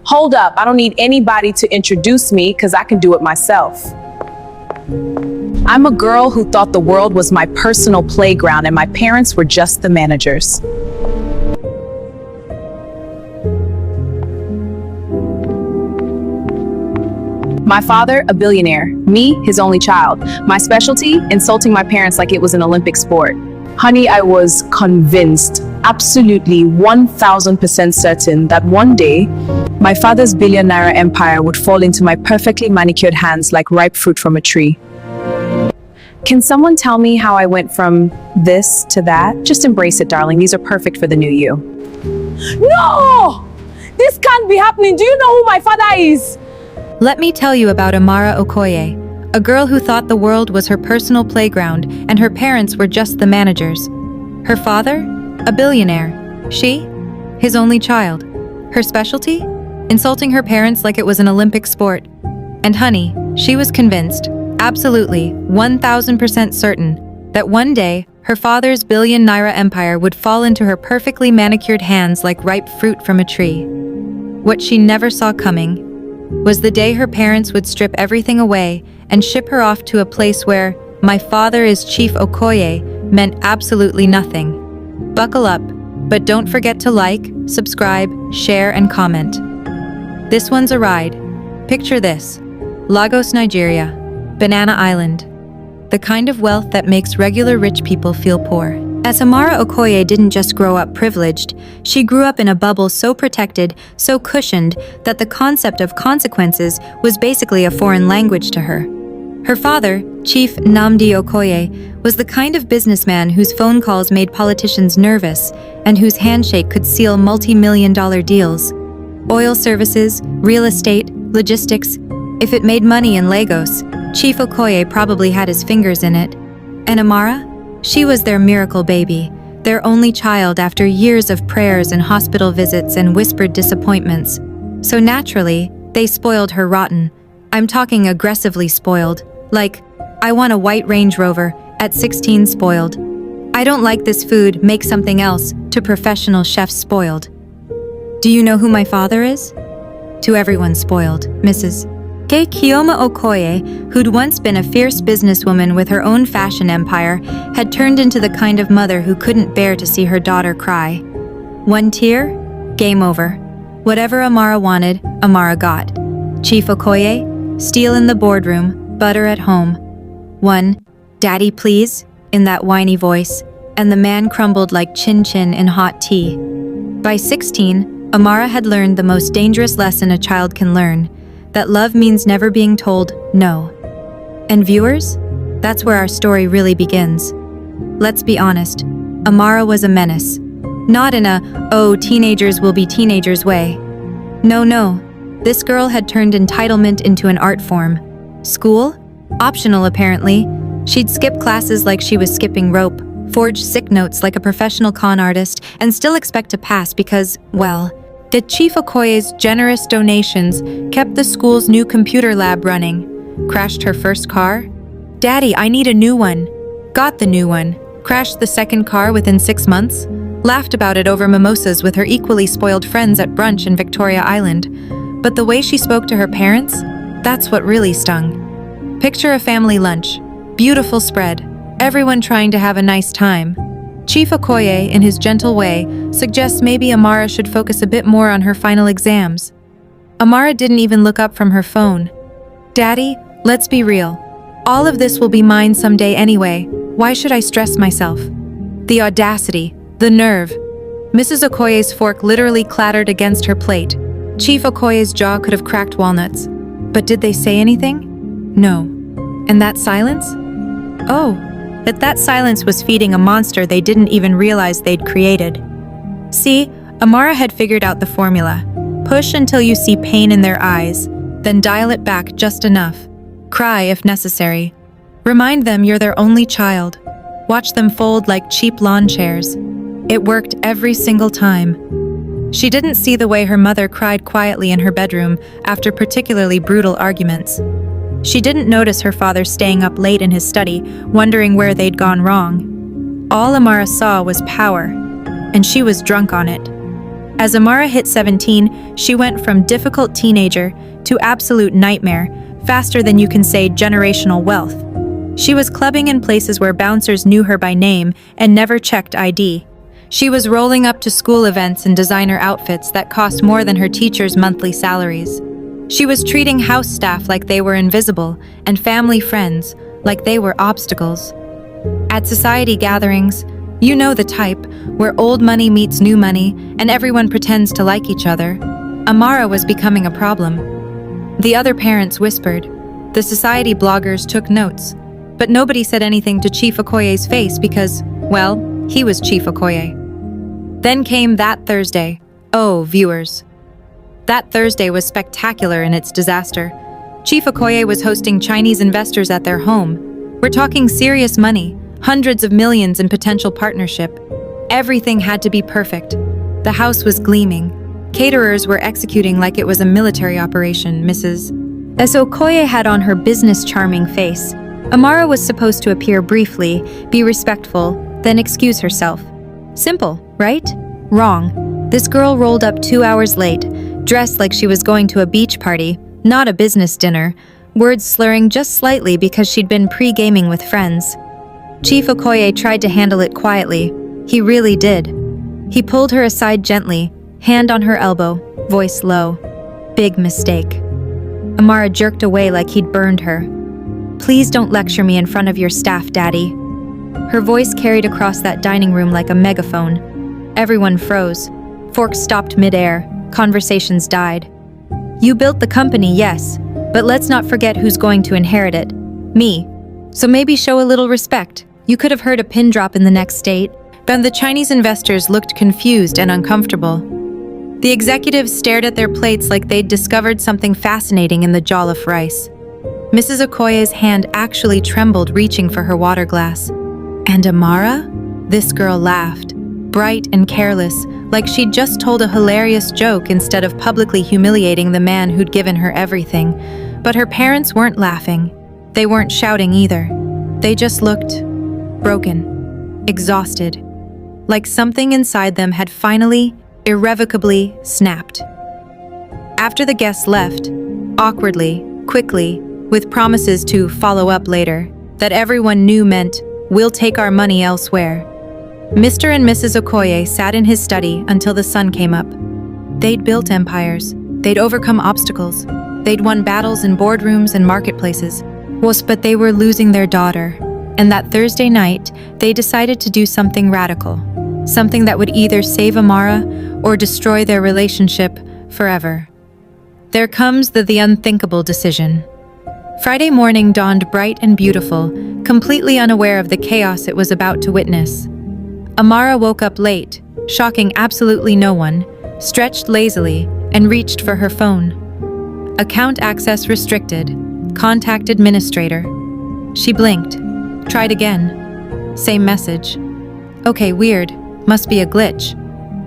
Hold up, I don't need anybody to introduce me because I can do it myself. I'm a girl who thought the world was my personal playground and my parents were just the managers. My father, a billionaire. Me, his only child. My specialty, insulting my parents like it was an Olympic sport. Honey, I was convinced, absolutely 1000% certain that one day, my father's billionaire empire would fall into my perfectly manicured hands like ripe fruit from a tree. Can someone tell me how I went from this to that? Just embrace it, darling. These are perfect for the new you. No! This can't be happening. Do you know who my father is? Let me tell you about Amara Okoy, a girl who thought the world was her personal playground and her parents were just the managers. Her father? A billionaire. She? His only child. Her specialty? Insulting her parents like it was an Olympic sport. And honey, she was convinced, absolutely 1000% certain, that one day her father's billion-naira empire would fall into her perfectly manicured hands like ripe fruit from a tree. What she never saw coming was the day her parents would strip everything away and ship her off to a place where "my father is Chief Okoye" meant absolutely nothing. Buckle up, but don't forget to like, subscribe, share, and comment. This one's a ride. Picture this: Lagos, Nigeria, Banana Island. The kind of wealth that makes regular rich people feel poor. As Amara Okoy didn't just grow up privileged, she grew up in a bubble so protected, so cushioned, that the concept of consequences was basically a foreign language to her. Her father, Chief Nnamdi Okoye, was the kind of businessman whose phone calls made politicians nervous and whose handshake could seal multi-million-dollar deals. Oil services, real estate, logistics. If it made money in Lagos, Chief Okoye probably had his fingers in it. And Amara? She was their miracle baby, their only child after years of prayers and hospital visits and whispered disappointments. So naturally, they spoiled her rotten. I'm talking aggressively spoiled. Like, I want a white Range Rover, at 16 spoiled. I don't like this food, make something else, to professional chefs spoiled. Do you know who my father is? To everyone spoiled, Mrs. Kioma Okoye, who'd once been a fierce businesswoman with her own fashion empire, had turned into the kind of mother who couldn't bear to see her daughter cry. One tear? Game over. Whatever Amara wanted, Amara got. Chief Okoye? Steel in the boardroom, butter at home. One, "Daddy, please," in that whiny voice, and the man crumbled like chin-chin in hot tea. By 16, Amara had learned the most dangerous lesson a child can learn, that love means never being told no. And viewers, that's where our story really begins. Let's be honest, Amara was a menace. Not in a, oh, teenagers will be teenagers way. No, this girl had turned entitlement into an art form. School? Optional apparently. She'd skip classes like she was skipping rope, forge sick notes like a professional con artist, and still expect to pass because, well, the Chief Okoye's generous donations kept the school's new computer lab running. Crashed her first car? Daddy, I need a new one. Got the new one. Crashed the second car within 6 months. Laughed about it over mimosas with her equally spoiled friends at brunch in Victoria Island. But the way she spoke to her parents? That's what really stung. Picture a family lunch. Beautiful spread. Everyone trying to have a nice time. Chief Okoye, in his gentle way, suggests maybe Amara should focus a bit more on her final exams. Amara didn't even look up from her phone. Daddy, let's be real. All of this will be mine someday anyway. Why should I stress myself? The audacity, the nerve. Mrs. Okoye's fork literally clattered against her plate. Chief Okoye's jaw could have cracked walnuts. But did they say anything? No. And that silence? Oh. That silence was feeding a monster they didn't even realize they'd created. See, Amara had figured out the formula. Push until you see pain in their eyes, then dial it back just enough. Cry if necessary. Remind them you're their only child. Watch them fold like cheap lawn chairs. It worked every single time. She didn't see the way her mother cried quietly in her bedroom after particularly brutal arguments. She didn't notice her father staying up late in his study, wondering where they'd gone wrong. All Amara saw was power, and she was drunk on it. As Amara hit 17, she went from difficult teenager to absolute nightmare, faster than you can say generational wealth. She was clubbing in places where bouncers knew her by name and never checked ID. She was rolling up to school events in designer outfits that cost more than her teachers' monthly salaries. She was treating house staff like they were invisible and family friends like they were obstacles. At society gatherings, you know the type, where old money meets new money and everyone pretends to like each other, Amara was becoming a problem. The other parents whispered. The society bloggers took notes. But nobody said anything to Chief Okoye's face because, well, he was Chief Okoye. Then came that Thursday. Oh, viewers. That Thursday was spectacular in its disaster. Chief Okoye was hosting Chinese investors at their home. We're talking serious money, hundreds of millions in potential partnership. Everything had to be perfect. The house was gleaming. Caterers were executing like it was a military operation, Mrs. As Okoye had on her business charming face, Amara was supposed to appear briefly, be respectful, then excuse herself. Simple, right? Wrong. This girl rolled up 2 hours late, dressed like she was going to a beach party, not a business dinner, words slurring just slightly because she'd been pre-gaming with friends. Chief Okoye tried to handle it quietly. He really did. He pulled her aside gently, hand on her elbow, voice low. Big mistake. Amara jerked away like he'd burned her. Please don't lecture me in front of your staff, Daddy. Her voice carried across that dining room like a megaphone. Everyone froze. Forks stopped midair. Conversations died. You built the company, yes, but let's not forget who's going to inherit it. Me. So maybe show a little respect. You could have heard a pin drop in the next state. Then the Chinese investors looked confused and uncomfortable. The executives stared at their plates like they'd discovered something fascinating in the jollof rice. Mrs. Okoye's hand actually trembled, reaching for her water glass. And Amara? This girl laughed, bright and careless, like she'd just told a hilarious joke instead of publicly humiliating the man who'd given her everything. But her parents weren't laughing. They weren't shouting either. They just looked broken, exhausted, like something inside them had finally, irrevocably snapped. After the guests left, awkwardly, quickly, with promises to follow up later, that everyone knew meant, we'll take our money elsewhere. Mr. and Mrs. Okoye sat in his study until the sun came up. They'd built empires. They'd overcome obstacles. They'd won battles in boardrooms and marketplaces. But they were losing their daughter. And that Thursday night, they decided to do something radical. Something that would either save Amara or destroy their relationship forever. There comes the unthinkable decision. Friday morning dawned bright and beautiful, completely unaware of the chaos it was about to witness. Amara woke up late, shocking absolutely no one, stretched lazily, and reached for her phone. Account access restricted. Contact administrator. She blinked. Tried again. Same message. Okay, weird. Must be a glitch.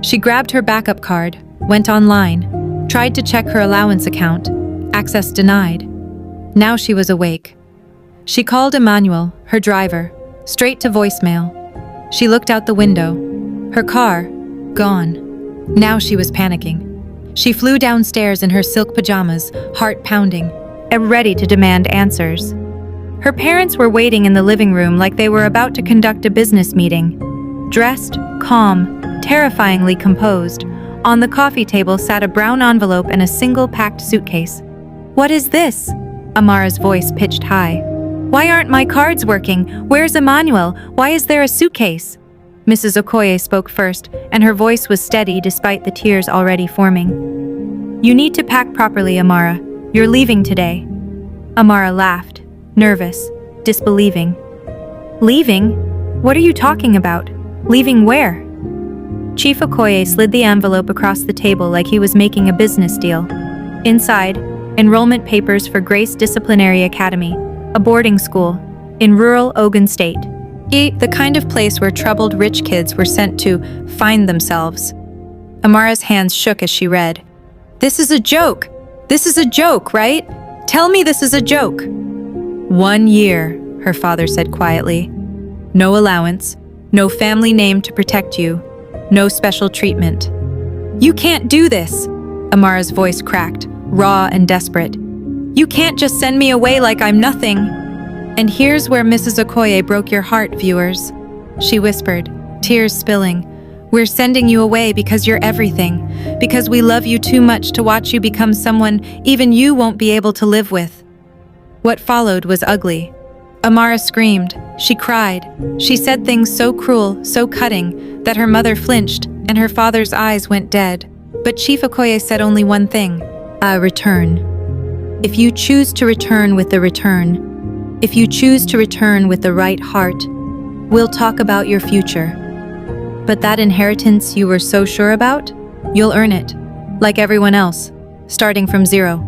She grabbed her backup card, went online, tried to check her allowance account. Access denied. Now she was awake. She called Emmanuel, her driver, straight to voicemail. She looked out the window. Her car, gone. Now she was panicking. She flew downstairs in her silk pajamas, heart pounding, and ready to demand answers. Her parents were waiting in the living room like they were about to conduct a business meeting. Dressed, calm, terrifyingly composed, on the coffee table sat a brown envelope and a single packed suitcase. What is this? Amara's voice pitched high. Why aren't my cards working? Where's Emmanuel? Why is there a suitcase? Mrs. Okoye spoke first, and her voice was steady despite the tears already forming. You need to pack properly, Amara. You're leaving today. Amara laughed, nervous, disbelieving. Leaving? What are you talking about? Leaving where? Chief Okoye slid the envelope across the table like he was making a business deal. Inside, enrollment papers for Grace Disciplinary Academy, a boarding school, in rural Ogun State. The kind of place where troubled rich kids were sent to find themselves. Amara's hands shook as she read. This is a joke! This is a joke, right? Tell me this is a joke! 1 year, her father said quietly. No allowance, no family name to protect you, no special treatment. "You can't do this!" Amara's voice cracked, raw and desperate. "You can't just send me away like I'm nothing." And here's where Mrs. Okoye broke your heart, viewers. She whispered, tears spilling. "We're sending you away because you're everything, because we love you too much to watch you become someone even you won't be able to live with." What followed was ugly. Amara screamed, she cried, she said things so cruel, so cutting, that her mother flinched and her father's eyes went dead. But Chief Okoye said only one thing: return. If you choose to return with the return, if you choose to return with the right heart, we'll talk about your future. But that inheritance you were so sure about, you'll earn it, like everyone else, starting from zero.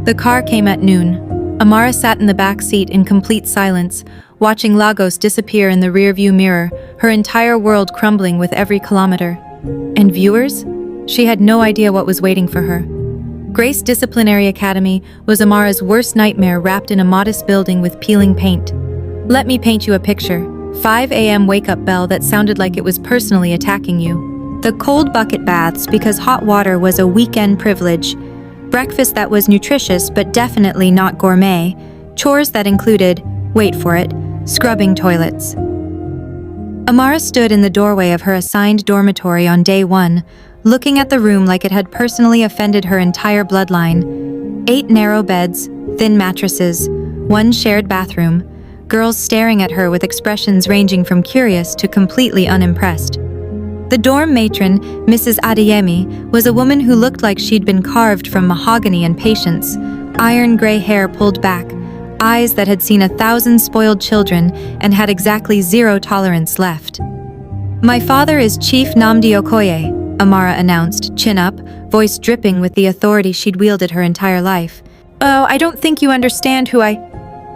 The car came at noon. Amara sat in the back seat in complete silence, watching Lagos disappear in the rearview mirror, her entire world crumbling with every kilometer. And viewers? She had no idea what was waiting for her. Grace Disciplinary Academy was Amara's worst nightmare, wrapped in a modest building with peeling paint. Let me paint you a picture. 5 a.m. wake-up bell that sounded like it was personally attacking you. The cold bucket baths because hot water was a weekend privilege. Breakfast that was nutritious but definitely not gourmet. Chores that included, wait for it, scrubbing toilets. Amara stood in the doorway of her assigned dormitory on day 1, looking at the room like it had personally offended her entire bloodline. 8 narrow beds, thin mattresses, 1 shared bathroom, girls staring at her with expressions ranging from curious to completely unimpressed. The dorm matron, Mrs. Adeyemi, was a woman who looked like she'd been carved from mahogany and patience, iron gray hair pulled back, eyes that had seen 1,000 spoiled children and had exactly 0 tolerance left. "My father is Chief Nnamdi Okoye," Amara announced, chin up, voice dripping with the authority she'd wielded her entire life. "Oh, I don't think you understand who I—"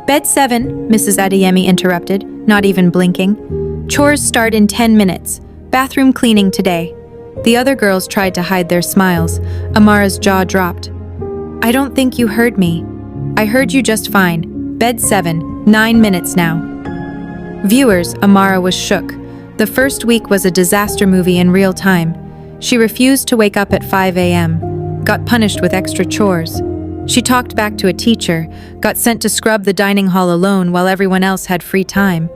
"Bed 7, Mrs. Adeyemi interrupted, not even blinking. "Chores start in 10 minutes. Bathroom cleaning today." The other girls tried to hide their smiles. Amara's jaw dropped. "I don't think you heard me. I heard you just fine. Bed 7, 9 minutes now." Viewers, Amara was shook. The first week was a disaster movie in real time. She refused to wake up at 5 a.m., got punished with extra chores. She talked back to a teacher, got sent to scrub the dining hall alone while everyone else had free time.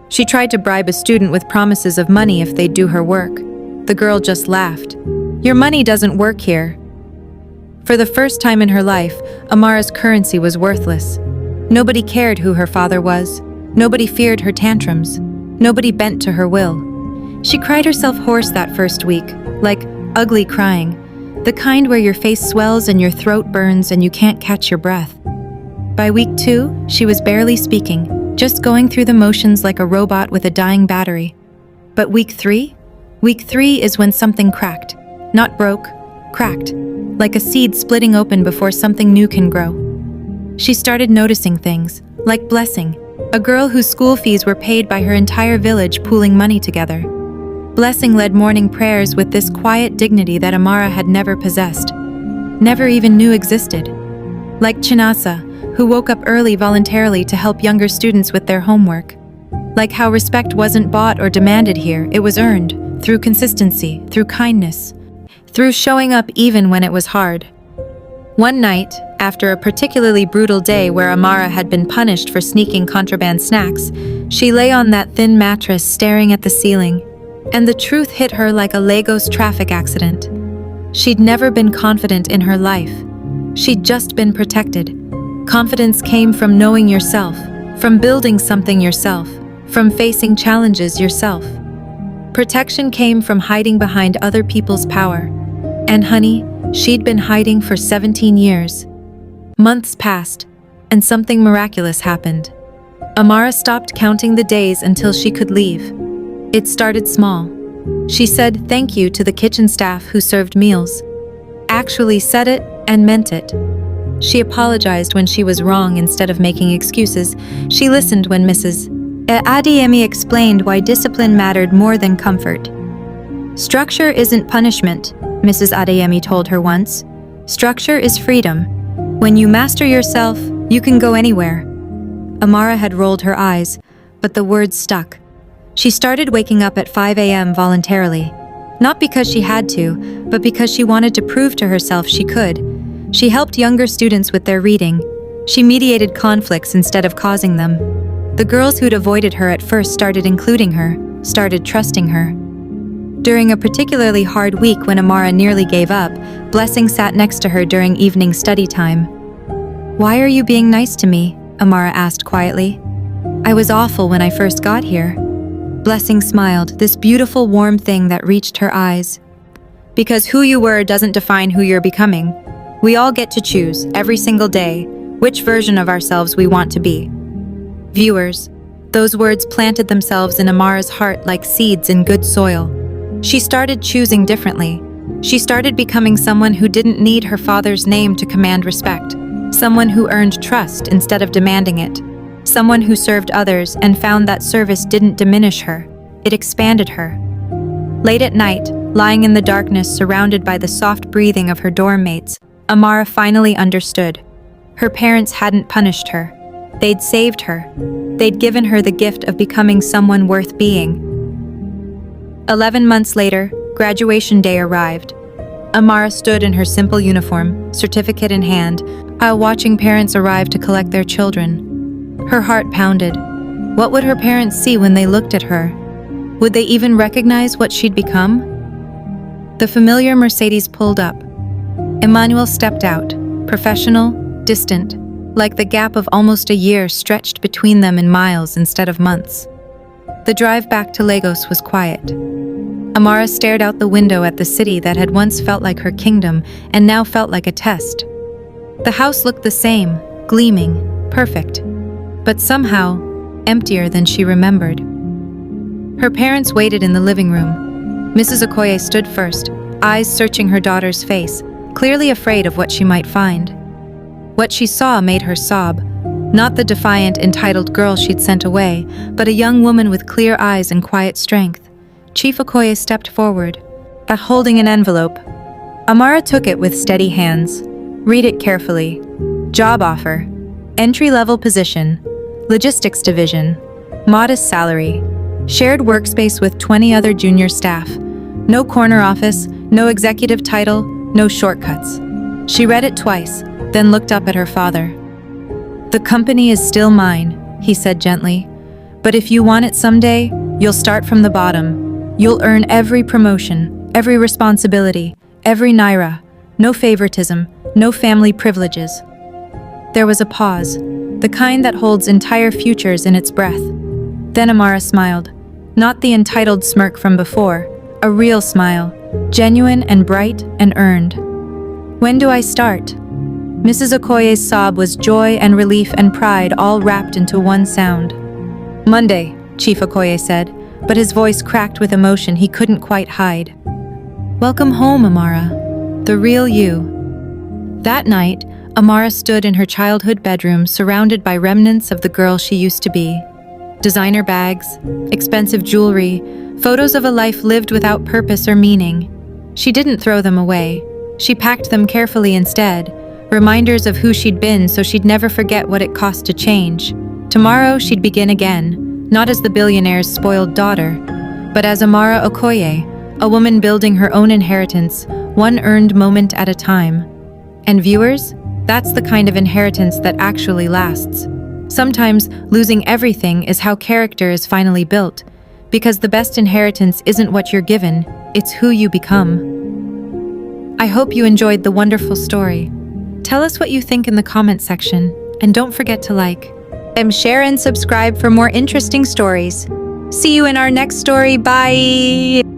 She tried to bribe a student with promises of money if they'd do her work. The girl just laughed. "Your money doesn't work here." For the first time in her life, Amara's currency was worthless. Nobody cared who her father was. Nobody feared her tantrums. Nobody bent to her will. She cried herself hoarse that first week, like ugly crying, the kind where your face swells and your throat burns and you can't catch your breath. By week 2, she was barely speaking, just going through the motions like a robot with a dying battery. But week 3? Week 3 is when something cracked. Not broke, cracked, like a seed splitting open before something new can grow. She started noticing things, like Blessing, a girl whose school fees were paid by her entire village pooling money together. Blessing led morning prayers with this quiet dignity that Amara had never possessed, never even knew existed. Like Chinasa, who woke up early voluntarily to help younger students with their homework. Like how respect wasn't bought or demanded here, it was earned, through consistency, through kindness, through showing up even when it was hard. One night, after a particularly brutal day where Amara had been punished for sneaking contraband snacks, she lay on that thin mattress staring at the ceiling, and the truth hit her like a Lagos traffic accident. She'd never been confident in her life. She'd just been protected. Confidence came from knowing yourself, from building something yourself, from facing challenges yourself. Protection came from hiding behind other people's power. And honey, she'd been hiding for 17 years. Months passed, and something miraculous happened. Amara stopped counting the days until she could leave. It started small. She said thank you to the kitchen staff who served meals. Actually said it and meant it. She apologized when she was wrong instead of making excuses. She listened when Mrs. Adeyemi explained why discipline mattered more than comfort. "Structure isn't punishment," Mrs. Adeyemi told her once. "Structure is freedom. When you master yourself, you can go anywhere." Amara had rolled her eyes, but the words stuck. She started waking up at 5 a.m. voluntarily. Not because she had to, but because she wanted to prove to herself she could. She helped younger students with their reading. She mediated conflicts instead of causing them. The girls who'd avoided her at first started including her, started trusting her. During a particularly hard week when Amara nearly gave up, Blessing sat next to her during evening study time. "Why are you being nice to me?" Amara asked quietly. "I was awful when I first got here." Blessing smiled, this beautiful warm thing that reached her eyes. "Because who you were doesn't define who you're becoming. We all get to choose, every single day, which version of ourselves we want to be." Viewers, those words planted themselves in Amara's heart like seeds in good soil. She started choosing differently. She started becoming someone who didn't need her father's name to command respect, someone who earned trust instead of demanding it, someone who served others and found that service didn't diminish her, it expanded her. Late at night, lying in the darkness surrounded by the soft breathing of her dorm mates, Amara finally understood. Her parents hadn't punished her. They'd saved her. They'd given her the gift of becoming someone worth being. 11 months later, graduation day arrived. Amara stood in her simple uniform, certificate in hand, while watching parents arrive to collect their children. Her heart pounded. What would her parents see when they looked at her? Would they even recognize what she'd become? The familiar Mercedes pulled up. Emmanuel stepped out, professional, distant, like the gap of almost a year stretched between them in miles instead of months. The drive back to Lagos was quiet. Amara stared out the window at the city that had once felt like her kingdom and now felt like a test. The house looked the same, gleaming, perfect, but somehow emptier than she remembered. Her parents waited in the living room. Mrs. Okoye stood first, eyes searching her daughter's face, clearly afraid of what she might find. What she saw made her sob. Not the defiant, entitled girl she'd sent away, but a young woman with clear eyes and quiet strength. Chief Okoye stepped forward, holding an envelope. Amara took it with steady hands. Read it carefully. Job offer. Entry-level position. Logistics division. Modest salary. Shared workspace with 20 other junior staff. No corner office, no executive title, no shortcuts. She read it twice, then looked up at her father. "The company is still mine," he said gently. "But if you want it someday, you'll start from the bottom. You'll earn every promotion, every responsibility, every naira. No favoritism, no family privileges." There was a pause, the kind that holds entire futures in its breath. Then Amara smiled. Not the entitled smirk from before, a real smile, genuine and bright and earned. "When do I start?" Mrs. Okoye's sob was joy and relief and pride all wrapped into one sound. "Monday," Chief Okoye said, but his voice cracked with emotion he couldn't quite hide. "Welcome home, Amara. The real you." That night, Amara stood in her childhood bedroom surrounded by remnants of the girl she used to be. Designer bags, expensive jewelry, photos of a life lived without purpose or meaning. She didn't throw them away. She packed them carefully instead, reminders of who she'd been so she'd never forget what it cost to change. Tomorrow she'd begin again, not as the billionaire's spoiled daughter, but as Amara Okoye, a woman building her own inheritance, one earned moment at a time. And viewers, that's the kind of inheritance that actually lasts. Sometimes losing everything is how character is finally built, because the best inheritance isn't what you're given, it's who you become. I hope you enjoyed the wonderful story. Tell us what you think in the comment section, and don't forget to like, and share and subscribe for more interesting stories. See you in our next story. Bye!